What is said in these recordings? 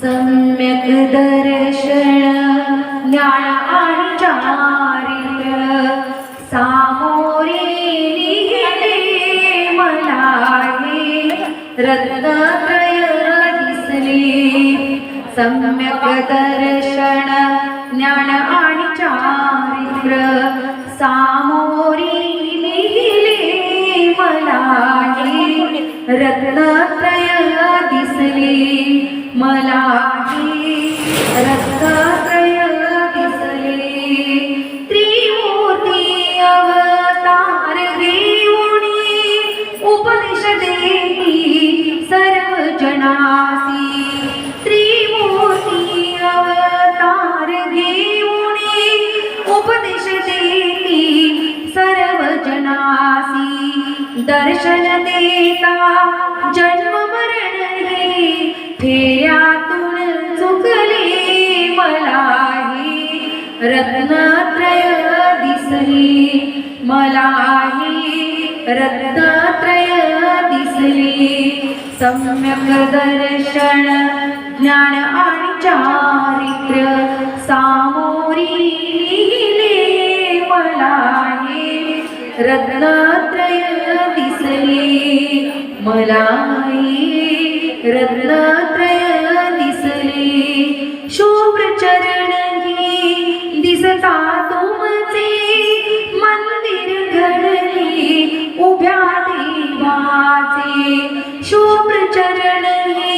सम्यक दर्शन ज्ञान आणि चारित्र्य सामोरे लिहिले मला हे रत्नत्रय दिसले. सम्यक दर्शन ज्ञान आणि चारित्र्य सामोरे लिहिले मला हे रत्नत्रय दिसले. मला हे रत्नत्रय दिसले. त्रिमूर्ती अवतार घेऊनी उपदेश देती सर्व जनासी. त्रिमूर्ती अवतार घेऊनी उपदेश देती सर्व जनासी. दर्शन देता जन्म मरण हे फेऱ्यातून चुकले मला हे रत्नत्रय दिसले. मला हे रत्नत्रय दिसले. सम्यक दर्शन ज्ञान आणि चारित्र्य सामोरी लिहिले मला हे रत्नत्रय दिसले. मला हे रत्नत्रय दिसले. शुभ्र चरण ही दिसता तुमचे मंदिर घडले उभ्या देवाचे. शुभ्र चरण ही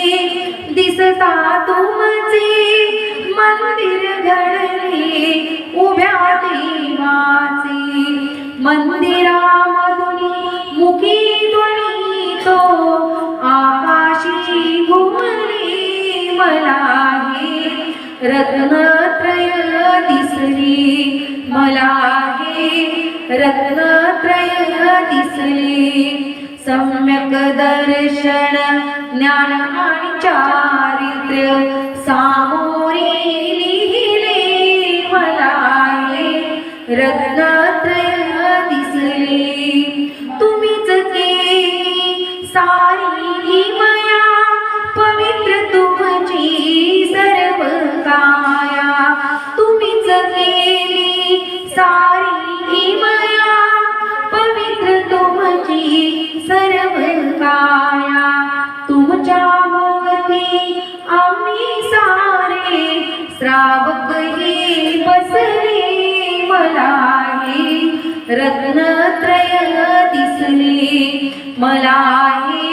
दिसता तुमचे मंदिर घडले उभ्या देवाचे. मंदिरामधून मुखी ध्वनी तो आकाशी घुमले मला हे रत्नत्रय दिसले. मला हे रत्नत्रय दिसले. सम्यक दर्शन ज्ञान आणि चारित्र्य सामोरे लिहिले मला हे रत्नत्रय दिसले. तुम्हीच केली सारी ही माया पवित्र तुमची सर्व काया. तुम्हीच केली सारी ही माया पवित्र तुमची सर्व काया. तुमच्या भोवती आम्ही सारे श्रावक हे बसले. मला हे रत्नत्रय दिसले. मला हे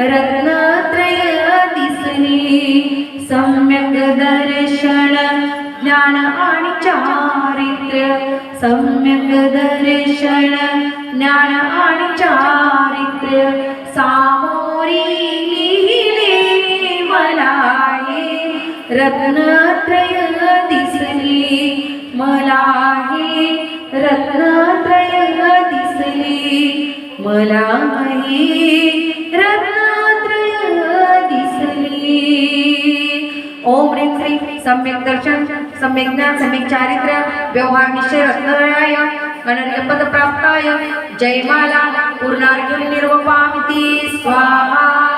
रत्नत्रय दिसले. सम्यक दर्शन ज्ञान आणि चारित्र्य सम्यक दर्शन ज्ञान आणि चारित्र्य सामोरी लिहिले मला हे रत्नत्रय दिसले. मला हे रत्नत्रय दिसले. मला हे रत्नत्रय दिसले. ओम ह्रीं श्री सम्यक दर्शन सम्यक ज्ञान सम्यक चारित्र्य व्यवहार निश्चय रत्नत्रयाय अनन्य पद प्राप्ताय जयमाला पूर्णार्घ्यं निर्वपामिति स्वाहा.